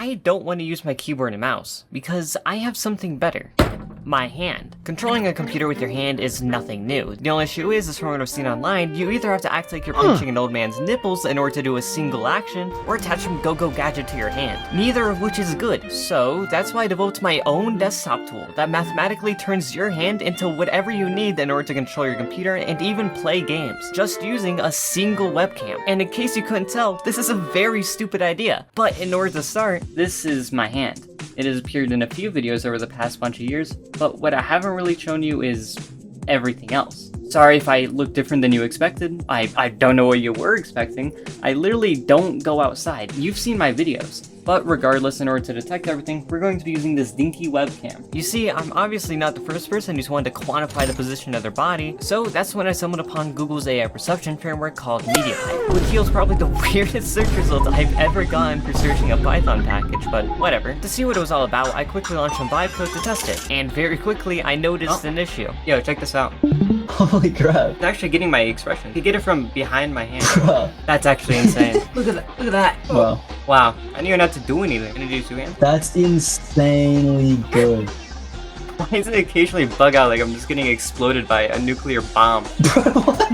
I don't want to use my keyboard and mouse, because I have something better. My hand. Controlling a computer with your hand is nothing new. The only issue is, as from what I've seen online, you either have to act like you're pinching an old man's nipples in order to do a single action, or attach some go-go gadget to your hand. Neither of which is good. So, that's why I devote my own desktop tool that mathematically turns your hand into whatever you need in order to control your computer and even play games, just using a single webcam. And in case you couldn't tell, this is a very stupid idea. But in order to start, this is my hand. It has appeared in a few videos over the past bunch of years, but what I haven't really shown you is everything else. Sorry if I look different than you expected. I don't know what you were expecting. I literally don't go outside. You've seen my videos. But regardless, in order to detect everything, we're going to be using this dinky webcam. You see, I'm obviously not the first person who's wanted to quantify the position of their body, so that's when I stumbled upon Google's AI perception framework called MediaPipe, which yields probably the weirdest search results I've ever gotten for searching a Python package, but whatever. To see what it was all about, I quickly launched some vibe code to test it, and very quickly I noticed an issue. Yo, check this out. Holy crap. It's actually getting my expression. You can get it from behind my hand. That's actually insane. Look at that. Look at that. Wow. Wow. I didn't even have to do anything. Can you do two hands? That's insanely good. Why does it occasionally bug out like I'm just getting exploded by a nuclear bomb? Bro, what?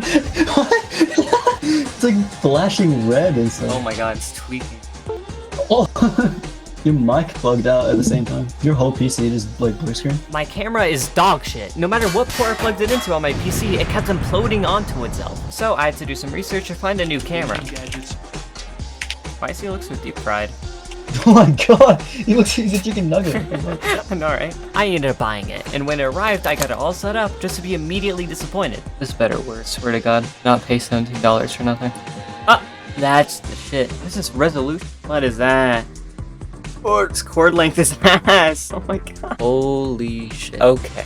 What? It's like flashing red and stuff. Oh my god, it's tweaking. Oh. Your mic bugged out at the same time. Your whole PC just like blue screen. My camera is dog shit. No matter what port I plugged it into on my PC, it kept imploding onto itself. So I had to do some research to find a new camera. Why does he look so deep fried? Oh my god, he looks like he's a chicken nugget. I know, right? I ended up buying it, and when it arrived, I got it all set up just to be immediately disappointed. This better work, swear to god. Not pay $17 for nothing. Ah, that's the shit. This is resolution. What is that? Its cord length is ass. Oh my god. Holy shit. Okay.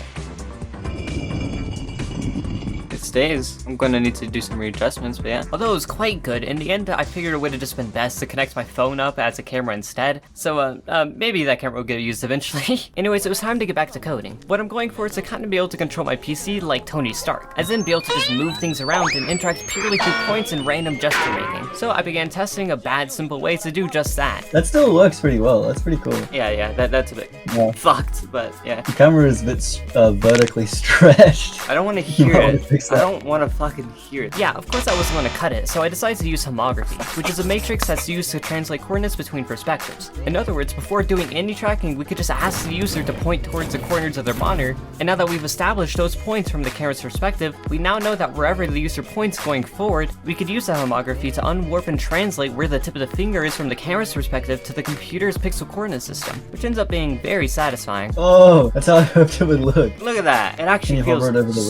It stays. I'm gonna need to do some readjustments, but yeah. Although it was quite good, in the end I figured it would have just been best to connect my phone up as a camera instead. So maybe that camera will get used eventually. Anyways, it was time to get back to coding. What I'm going for is to kind of be able to control my PC like Tony Stark, as in be able to just move things around and interact purely through points and random gesture making. So I began testing a bad, simple way to do just that. That still works pretty well. That's pretty cool. Yeah, that's a bit fucked, but yeah. The camera is a bit vertically stretched. I don't want to hear it. I don't want to fucking hear it. Yeah, of course I wasn't going to cut it, so I decided to use homography, which is a matrix that's used to translate coordinates between perspectives. In other words, before doing any tracking, we could just ask the user to point towards the corners of their monitor, and now that we've established those points from the camera's perspective, we now know that wherever the user points going forward, we could use that homography to unwarp and translate where the tip of the finger is from the camera's perspective to the computer's pixel coordinate system, which ends up being very satisfying. Oh, that's how I hoped it would look. Look at that. It actually feels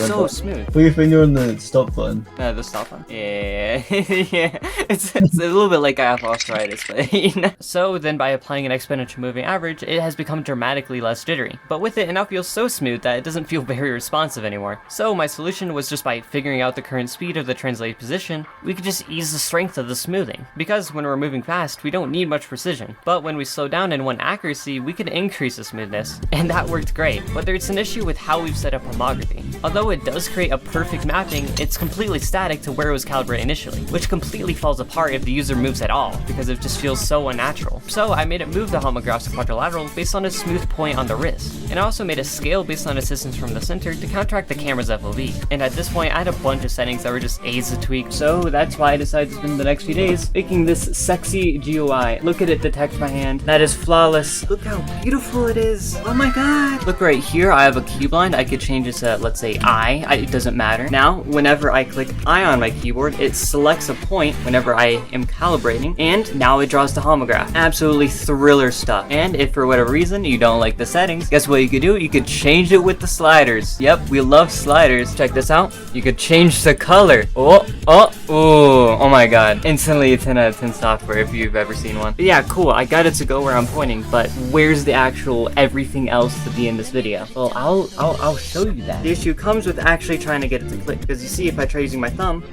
so smooth. Put your finger on the stop button. The stop button? Yeah. Yeah. It's a little bit like I have arthritis, but you know. So then by applying an exponential moving average, it has become dramatically less jittery. But with it now feels so smooth that it doesn't feel very responsive anymore. So my solution was just by figuring out the current speed of the translated position, we could just ease the strength of the smoothing. Because when we're moving fast, we don't need much precision. But when we slow down and want accuracy, we could increase the smoothness. And that worked great. But there's an issue with how we've set up homography. Although it does create a perfect mapping, it's completely static to where it was calibrated initially, which completely falls apart if the user moves at all, because it just feels so unnatural. So I made it move the homographs to quadrilateral based on a smooth point on the wrist, and I also made a scale based on assistance from the center to counteract the camera's FOV. And at this point I had a bunch of settings that were just aids to tweak, so that's why I decided to spend the next few days making this sexy GUI. Look at it detect my hand. That is flawless. Look how beautiful it is. Oh my god. Look right here, I have a key blind. I could change it to, let's say, it doesn't matter. Now, whenever I click I on my keyboard, it selects a point whenever I am calibrating, and now it draws the homograph. Absolutely thriller stuff. And if for whatever reason you don't like the settings, guess what you could do? You could change it with the sliders. Yep, we love sliders. Check this out. You could change the color. Oh my god. Instantly a 10 out of 10 software if you've ever seen one. But yeah, cool. I got it to go where I'm pointing, but where's the actual everything else to be in this video? Well, I'll show you that. The issue comes with actually trying to get it to click click, because you see if I try using my thumb,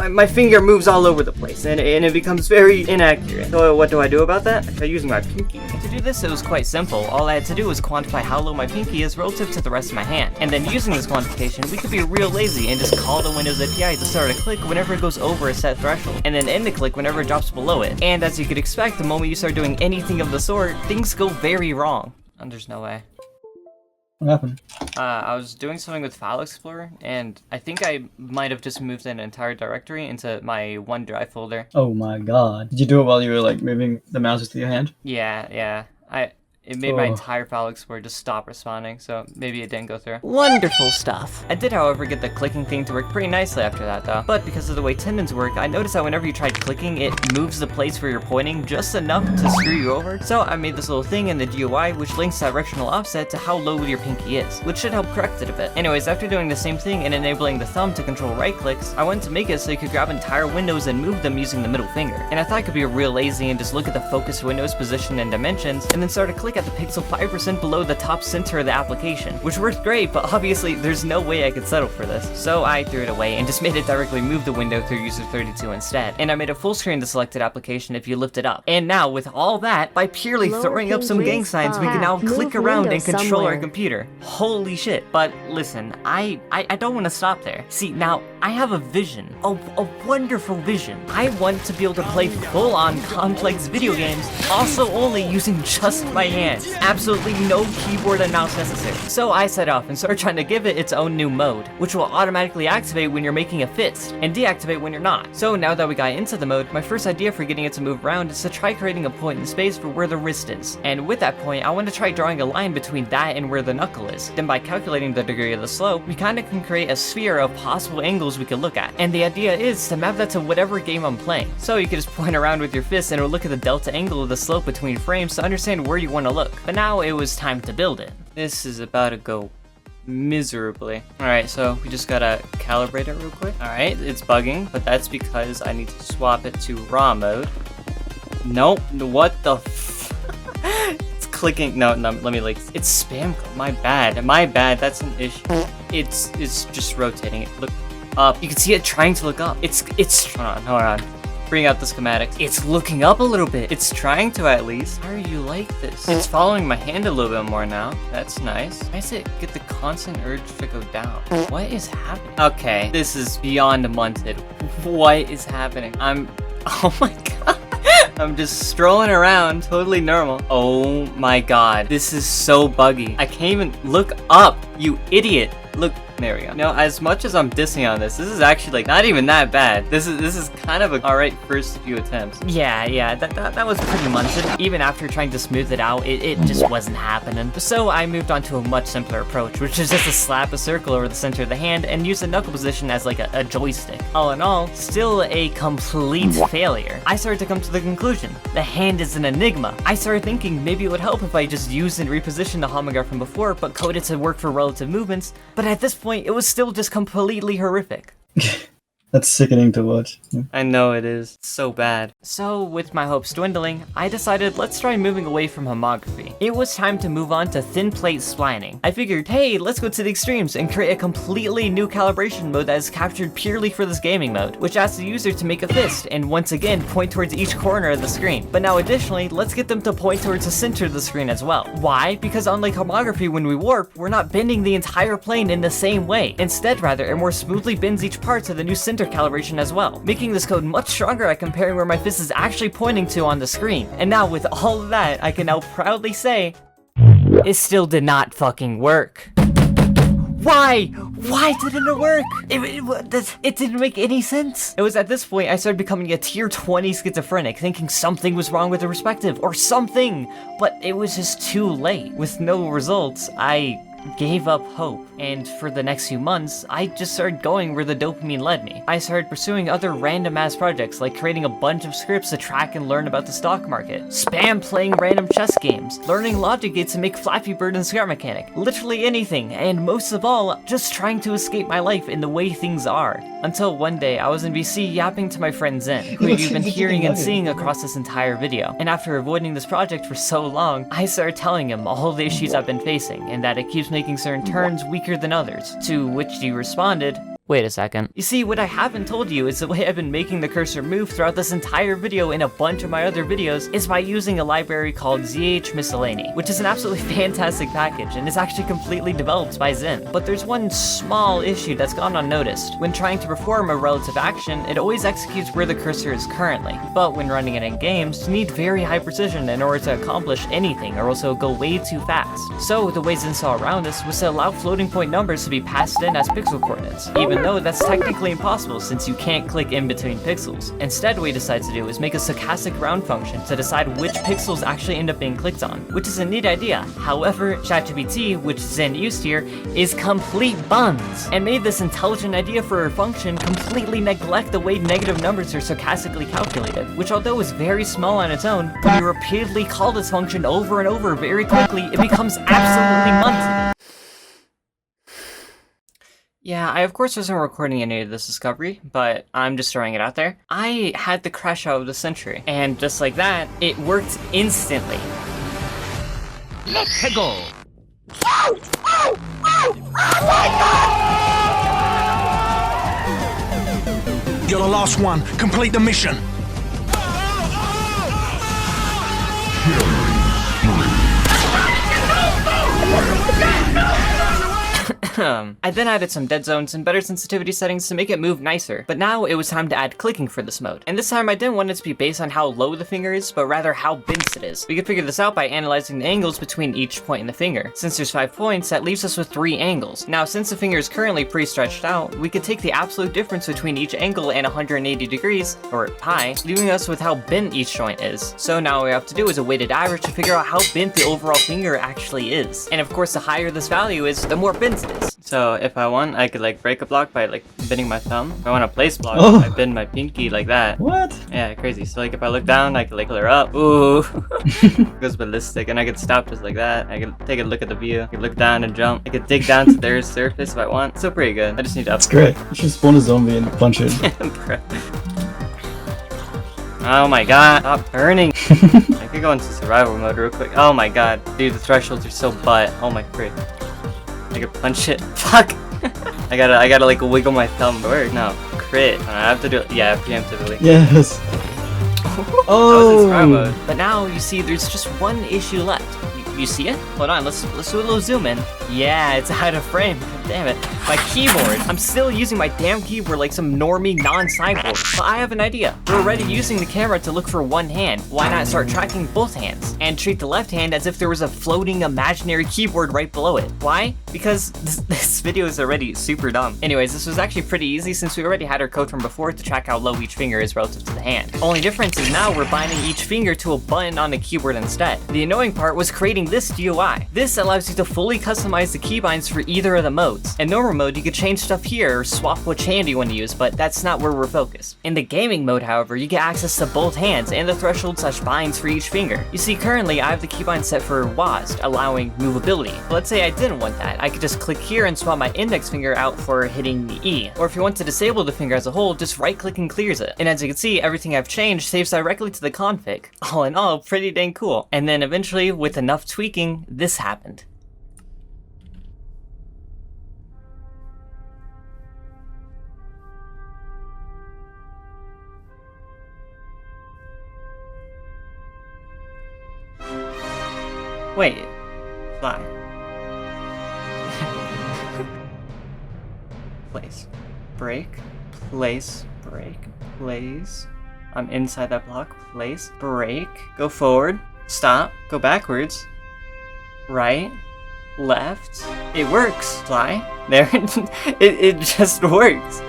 my finger moves all over the place, and it becomes very inaccurate. So what do I do about that? I try using my pinky. To do this, it was quite simple. All I had to do was quantify how low my pinky is relative to the rest of my hand. And then using this quantification, we could be real lazy and just call the Windows API to start a click whenever it goes over a set threshold, and then end the click whenever it drops below it. And as you could expect, the moment you start doing anything of the sort, things go very wrong. And there's no way. What happened? I was doing something with File Explorer, and I think I might have just moved an entire directory into my OneDrive folder. Oh my god. Did you do it while you were like moving the mouse with your hand? Yeah. It made my entire File Explorer just stop responding, so maybe it didn't go through. Wonderful stuff. I did, however, get the clicking thing to work pretty nicely after that, though. But because of the way tendons work, I noticed that whenever you tried clicking, it moves the place where you're pointing just enough to screw you over. So I made this little thing in the GUI which links directional offset to how low your pinky is, which should help correct it a bit. Anyways, after doing the same thing and enabling the thumb to control right clicks, I wanted to make it so you could grab entire windows and move them using the middle finger. And I thought I could be real lazy and just look at the focused window's position and dimensions, and then start a click at the pixel 5% below the top center of the application, which worked great, but obviously there's no way I could settle for this. So I threw it away and just made it directly move the window through user 32 instead. And I made a full screen the selected application if you lift it up. And now with all that, by purely throwing up some gang signs, we can now click around and control our computer. Holy shit. But listen, I don't want to stop there. See, now I have a vision, a wonderful vision. I want to be able to play full-on complex video games, also only using just my hands. Absolutely no keyboard and mouse necessary. So I set off and started trying to give it its own new mode, which will automatically activate when you're making a fist, and deactivate when you're not. So now that we got into the mode, my first idea for getting it to move around is to try creating a point in space for where the wrist is. And with that point, I want to try drawing a line between that and where the knuckle is. Then by calculating the degree of the slope, we kinda can create a sphere of possible angles we could look at. And the idea is to map that to whatever game I'm playing. So you can just point around with your fist and it'll look at the delta angle of the slope between frames to understand where you want to look. But now it was time to build it. This is about to go miserably. Alright, so we just gotta calibrate it real quick. Alright, it's bugging, but that's because I need to swap it to raw mode. Nope, what the It's clicking, no, let me like, it's spam, my bad, that's an issue. It's just rotating it, look up, you can see it trying to look up. It's, hold on. Bring out the schematics. It's looking up a little bit. It's trying to at least. How are you like this? It's following my hand a little bit more now. That's nice. Why does it get the constant urge to go down? What is happening? Okay, this is beyond munted. What is happening? Oh my god. I'm just strolling around, totally normal. Oh my god, this is so buggy. I can't even look up, you idiot. Look, there we go. Now, as much as I'm dissing on this is actually like not even that bad. This is kind of a alright first few attempts. Yeah, that was pretty munted. Even after trying to smooth it out, it just wasn't happening. So I moved on to a much simpler approach, which is just to slap a circle over the center of the hand and use the knuckle position as like a joystick. All in all, still a complete failure. I started to come to the conclusion, the hand is an enigma. I started thinking maybe it would help if I just used and repositioned the homograph from before, but coded to work for relative movements. But at this point, it was still just completely horrific. That's sickening to watch. I know it is. It's so bad. So, with my hopes dwindling, I decided let's try moving away from homography. It was time to move on to thin plate splining. I figured, hey, let's go to the extremes and create a completely new calibration mode that is captured purely for this gaming mode, which asks the user to make a fist and once again point towards each corner of the screen. But now additionally, let's get them to point towards the center of the screen as well. Why? Because unlike homography, when we warp, we're not bending the entire plane in the same way. Instead, rather, it more smoothly bends each part to the new center calibration as well, making this code much stronger at comparing where my fist is actually pointing to on the screen. And now with all of that, I can now proudly say, it still did not fucking work. Why? Why didn't it work? It didn't make any sense. It was at this point I started becoming a tier 20 schizophrenic, thinking something was wrong with the perspective, or something, but it was just too late. With no results, I gave up hope, and for the next few months, I just started going where the dopamine led me. I started pursuing other random ass projects, like creating a bunch of scripts to track and learn about the stock market, spam playing random chess games, learning logic gates to make Flappy Bird and Cigar Mechanic, literally anything, and most of all, just trying to escape my life in the way things are. Until one day, I was in BC yapping to my friend Zen, who you've been hearing and seeing across this entire video, and after avoiding this project for so long, I started telling him all the issues I've been facing, and that it keeps making certain turns weaker than others, to which he responded, Wait a second. You see, what I haven't told you is the way I've been making the cursor move throughout this entire video and a bunch of my other videos is by using a library called ZH Miscellany, which is an absolutely fantastic package and is actually completely developed by Zim. But there's one small issue that's gone unnoticed. When trying to perform a relative action, it always executes where the cursor is currently. But when running it in games, you need very high precision in order to accomplish anything or else it'll go way too fast. So the way Zim saw around this was to allow floating point numbers to be passed in as pixel coordinates, even though that's technically impossible since you can't click in between pixels. Instead, what we decided to do is make a stochastic round function to decide which pixels actually end up being clicked on, which is a neat idea. However, ChatGPT, which Zen used here, is complete buns, and made this intelligent idea for a function completely neglect the way negative numbers are stochastically calculated, which although is very small on its own, when you repeatedly call this function over and over very quickly, it becomes absolutely munty. Yeah, I of course wasn't recording any of this discovery, but I'm just throwing it out there. I had the crash out of the century, and just like that, it worked instantly. Let's go! You're the last one. Complete the mission. I then added some dead zones and better sensitivity settings to make it move nicer, but now it was time to add clicking for this mode. And this time I didn't want it to be based on how low the finger is, but rather how bent it is. We could figure this out by analyzing the angles between each point in the finger. Since there's 5 points, that leaves us with 3 angles. Now, since the finger is currently pre-stretched out, we could take the absolute difference between each angle and 180 degrees, or pi, leaving us with how bent each joint is. So now what we have to do is a weighted average to figure out how bent the overall finger actually is. And of course, the higher this value is, the more bent it is. So if I want, I could like break a block by like bending my thumb. If I want to place block, I bend my pinky like that. What? Yeah, crazy. So like if I look down, I could like clear up. Ooh. Goes ballistic. And I could stop just like that. I could take a look at the view. I could look down and jump. I could dig down to their surface if I want. So pretty good. I just need to up. That's great. You should spawn a zombie and punch it. Oh my god, stop burning. I could go into survival mode real quick. Oh my god. Dude, the thresholds are so butt. Oh my frick. I could punch it. Fuck! I gotta like wiggle my thumb. Or no, crit. I have to do it. Yeah, preemptively. Yes. Oh! That was in survival mode. But now you see there's just one issue left. You see it? Hold on, let's do a little zoom in. Yeah, it's out of frame. God damn it. My keyboard. I'm still using my damn keyboard like some normie non-cyborg. But I have an idea. We're already using the camera to look for one hand. Why not start tracking both hands? And treat the left hand as if there was a floating imaginary keyboard right below it. Why? Because this video is already super dumb. Anyways, this was actually pretty easy since we already had our code from before to track how low each finger is relative to the hand. Only difference is now we're binding each finger to a button on the keyboard instead. The annoying part was creating this GUI. This allows you to fully customize the keybinds for either of the modes. In normal mode, you could change stuff here or swap which hand you want to use, but that's not where we're focused. In the gaming mode, however, you get access to both hands and the threshold/binds for each finger. You see, currently I have the keybind set for WASD, allowing movability. But let's say I didn't want that. I could just click here and swap my index finger out for hitting the E. Or if you want to disable the finger as a whole, just right click and clears it. And as you can see, everything I've changed saves directly to the config. All in all, pretty dang cool. And then eventually, with enough tweaking, this happened. Wait, fly. Place, break, place, break, place. I'm inside that block, place, break, go forward, stop, go backwards, right, left. It works, fly. There, it just works.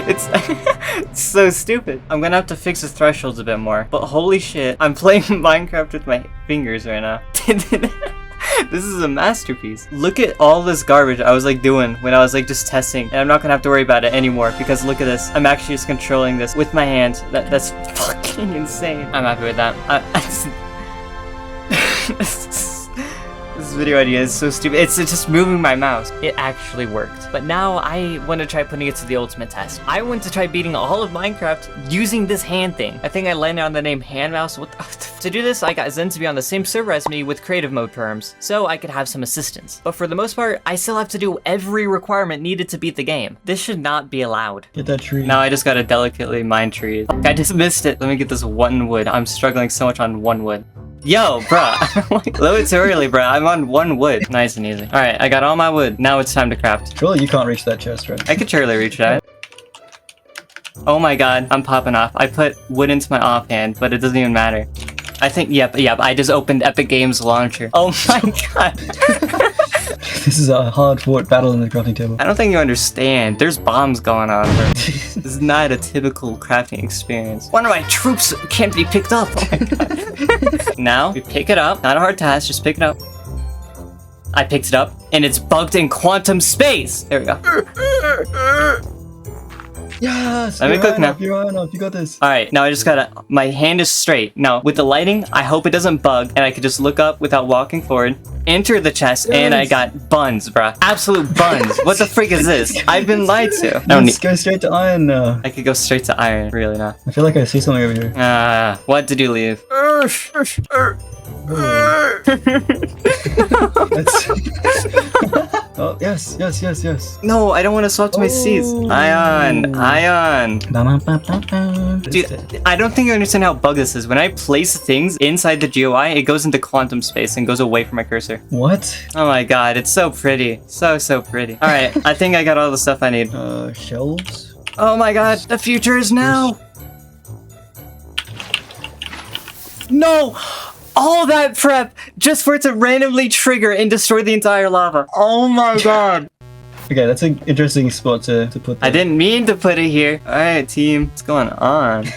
It's so stupid. I'm gonna have to fix the thresholds a bit more, but holy shit, I'm playing Minecraft with my fingers right now. This is a masterpiece. Look at all this garbage I was like doing when I was like just testing, and I'm not gonna have to worry about it anymore because look at this. I'm actually just controlling this with my hands. That's fucking insane. I'm happy with that. This This video idea is so stupid. It's just moving my mouse. It actually worked. But now I want to try putting it to the ultimate test. I want to try beating all of Minecraft using this hand thing. I think I landed on the name hand mouse. What to do this, I got Zen to be on the same server as me with creative mode terms, so I could have some assistance. But for the most part, I still have to do every requirement needed to beat the game. This should not be allowed. Get that tree. Now I just gotta delicately mine trees. I just missed it. Let me get this one wood. I'm struggling so much on one wood. Yo, bruh. A little bit too early, bruh. I'm on one wood. Nice and easy. Alright, I got all my wood. Now it's time to craft. Surely you can't reach that chest, right? I could surely reach that. Oh my god, I'm popping off. I put wood into my offhand, but it doesn't even matter. I think, yep, I just opened Epic Games Launcher. Oh my god. This is a hard-fought battle in the crafting table. I don't think you understand. There's bombs going on, bro. This is not a typical crafting experience. One of my troops can't be picked up. Oh my god. Now, we pick it up. Not a hard task, just pick it up. I picked it up, and it's bugged in quantum space. There we go. Yes! Let me cook now. You're high enough, you got this. Alright, now I just gotta... My hand is straight. Now, with the lighting, I hope it doesn't bug, and I can just look up without walking forward. Enter the chest, and I got buns, bruh. Absolute buns. What the freak is this? I've been lied to. No, Let's go straight to iron now. I could go straight to iron. Really not. I feel like I see something over here. What did you leave? Oh, yes. No, I don't want to swap to my seeds. Ion. Dude, I don't think you understand how bug this is. When I place things inside the GUI, it goes into quantum space and goes away from my cursor. What? Oh my god, it's so pretty. So pretty. Alright, I think I got all the stuff I need. Shelves? Oh my god, the future is now! No! All that prep just for it to randomly trigger and destroy the entire lava. Oh my god. Okay, that's an interesting spot to put that. I didn't mean to put it here. Alright, team. What's going on?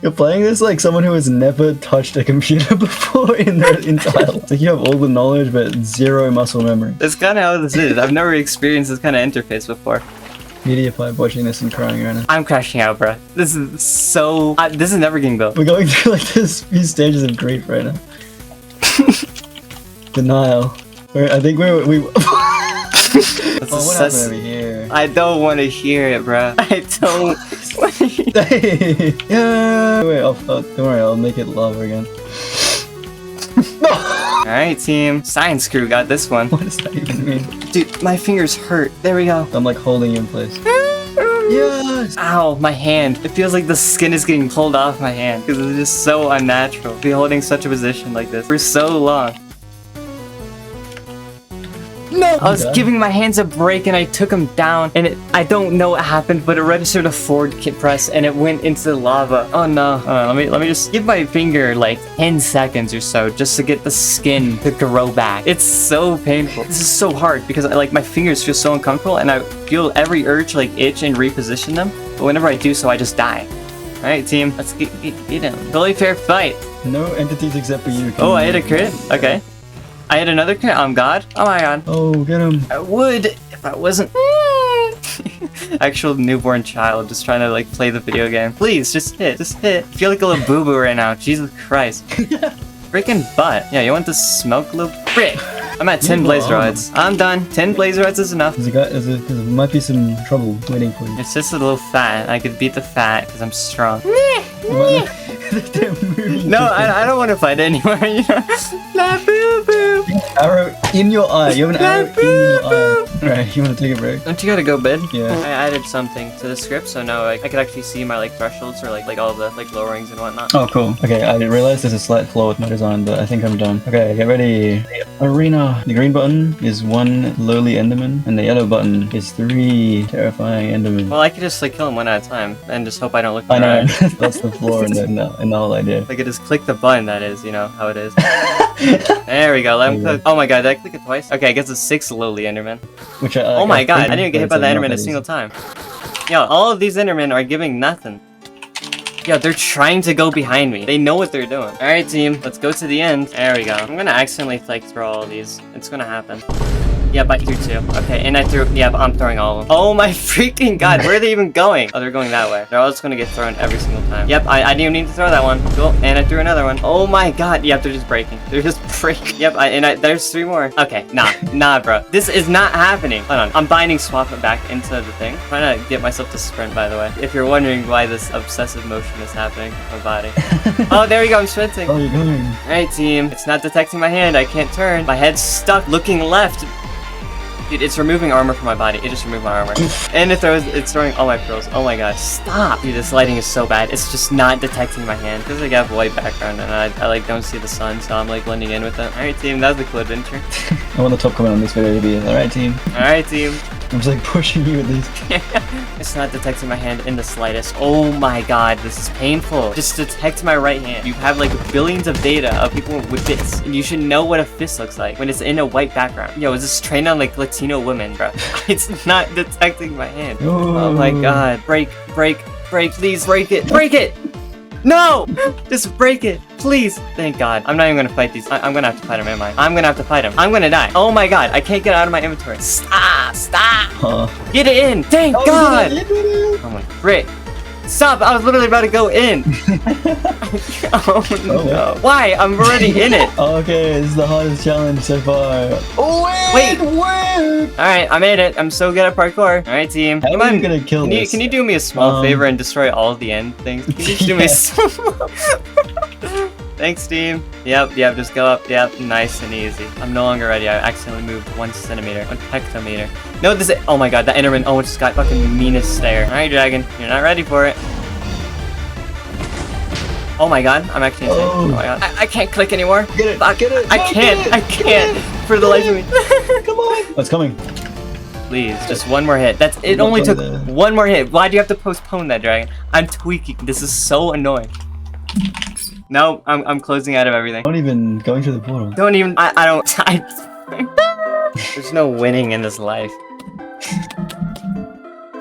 You're playing this like someone who has never touched a computer before in their entire life. It's like you have all the knowledge but zero muscle memory. That's kind of how this is. I've never experienced this kind of interface before. PewDiePie watching this and crying right now. I'm crashing out, bro. This is so... this is never getting built. We're going through like these stages of grief right now. Denial. I think we what happened over here? I don't want to hear it, bro. I don't want to hear it. Yeah. Wait, don't worry, I'll make it lava again. Alright, team. Science crew got this one. What does that even mean? Dude, my fingers hurt. There we go. I'm like holding you in place. Yes! Ow, my hand. It feels like the skin is getting pulled off my hand because it's just so unnatural to be holding such a position like this for so long. No! I was giving my hands a break and I took them down and I don't know what happened, but it registered a forward press and it went into the lava. Oh no. Let me just give my finger like 10 seconds or so just to get the skin to grow back. It's so painful. This is so hard because like my fingers feel so uncomfortable and I feel every urge to like itch and reposition them. But whenever I do so, I just die. Alright team, let's get him. Totally fair fight. No entities except for you. Oh, I hit a crit? Okay. I hit another crit on God. Oh my god. Oh, get him. I would if I wasn't actual newborn child just trying to like play the video game. Please, just hit. I feel like a little boo-boo right now. Jesus Christ. Freaking butt. Yeah, you want to smoke a little frick? I'm at 10 blaze rods. I'm done. 10 blaze rods is enough. There might be some trouble waiting for you. It's just a little fat. I could beat the fat because I'm strong. No, I don't want to fight anymore. You know? Arrow in your eye. You have an arrow in your eye. Alright, you want to take a break? Don't you gotta go bed? Yeah. I added something to the script, so now I could actually see my like thresholds or like all the like lowerings and whatnot. Oh, cool. Okay, I realized there's a slight flaw with my design, but I think I'm done. Okay, get ready. Arena. The green button is 1 lowly enderman, and the yellow button is 3 terrifying endermen. Well, I could just like kill them one at a time and just hope I don't look. I know. That's the flaw in the whole idea. I could just click the button. That is, you know how it is. There we go. Let him cook. Oh my god, did I click it twice? Okay, I guess it's 6 lowly endermen. Which oh my god, I didn't even get hit by the enderman a single time. Yo, all of these endermen are giving nothing. Yo, they're trying to go behind me. They know what they're doing. Alright, team, let's go to the end. There we go. I'm gonna accidentally like throw all of these. It's gonna happen. Yep, I threw 2. Okay, and I threw, yep, I'm throwing all of them. Oh my freaking god, where are they even going? Oh, they're going that way. They're all just gonna get thrown every single time. Yep, I didn't even need to throw that one. Cool, and I threw another one. Oh my god, yep, they're just breaking. They're just breaking. Yep, there's 3 more. Okay, nah, bro. This is not happening. Hold on, I'm binding swap it back into the thing. I'm trying to get myself to sprint, by the way. If you're wondering why this obsessive motion is happening in my body. Oh, there we go, I'm sprinting. Oh, you're going. Alright, team. It's not detecting my hand. I can't turn. My head's stuck looking left. Dude, it's removing armor from my body. It just removed my armor. And it's throwing all my pearls. Oh my god, stop! Dude, this lighting is so bad. It's just not detecting my hand. Because I got white background and I like don't see the sun, so I'm like blending in with it. Alright, team, that was a cool adventure. I want the top comment on this video to be, alright, team. Alright, team. I'm just like pushing you with these. It's not detecting my hand in the slightest. Oh my god, this is painful. Just detect my right hand. You have like billions of data of people with fists. And you should know what a fist looks like when it's in a white background. Yo, is this trained on like Latino women, bro? It's not detecting my hand. Oh my god. Break, please break it. Break it! No! Just break it, please. Thank God. I'm not even gonna fight these. I'm gonna have to fight him, am I? I'm gonna have to fight him. I'm gonna die. Oh my god, I can't get out of my inventory. Stop! Get it in! Thank God! Oh my frick. Stop! I was literally about to go in! Oh no. Why? I'm already in it! Okay, this is the hardest challenge so far. Wait! Alright, I made it. I'm so good at parkour. Alright, team. How are you gonna kill this? Can you do me a small favor and destroy all of the end things? Can you just do me a small... Thanks, team. Yep, just go up. Yep, nice and easy. I'm no longer ready. I accidentally moved 1 centimeter, 1 hectometer. No, this is- oh my god, that Enderman almost just got fucking meanest stare. Alright, dragon, you're not ready for it. Oh my god, I'm actually insane. Oh my god. I can't click anymore. Get it, get it. I can't. For the life of me. Come on. Oh, it's coming. Please, just one more hit. That's it. Only took one more hit. Why do you have to postpone that, dragon? I'm tweaking. This is so annoying. No, I'm closing out of everything. Don't even go into the portal. Don't even. There's no winning in this life.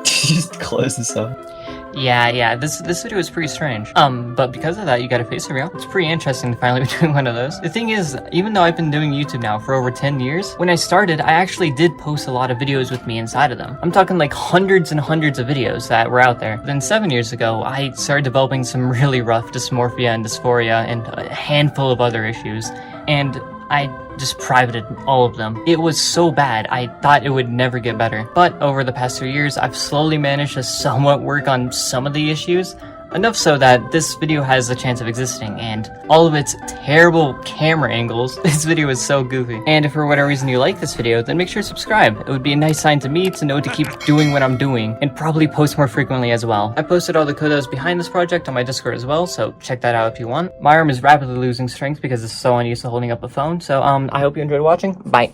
Just close this up. Yeah, this video is pretty strange. But because of that, you got a face reveal. It's pretty interesting to finally be doing one of those. The thing is, even though I've been doing YouTube now for over 10 years, when I started, I actually did post a lot of videos with me inside of them. I'm talking like hundreds and hundreds of videos that were out there. Then 7 years ago, I started developing some really rough dysmorphia and dysphoria and a handful of other issues. And I just privated all of them. It was so bad, I thought it would never get better. But over the past 2 years, I've slowly managed to somewhat work on some of the issues. Enough so that this video has a chance of existing, and all of its terrible camera angles, this video is so goofy. And if for whatever reason you like this video, then make sure to subscribe. It would be a nice sign to me to know to keep doing what I'm doing, and probably post more frequently as well. I posted all the code that was behind this project on my Discord as well, so check that out if you want. My arm is rapidly losing strength because it's so unused to holding up a phone, so I hope you enjoyed watching. Bye.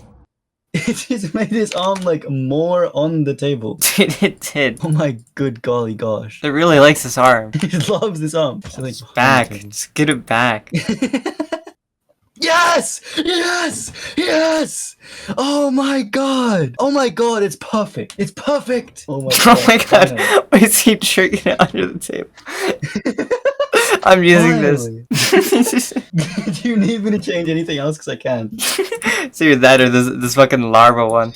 It just made his arm like more on the table. It did. Oh my good golly gosh. It really likes this arm. He loves this arm. So, like, Back. Just get it back. Yes! Yes! Yes! Oh my god! Oh my god, it's perfect! It's perfect! Oh my god. Oh my god. Why is he tricking it under the table? I'm using this. Do you need me to change anything else? Because I can. It's either that or this fucking larva one.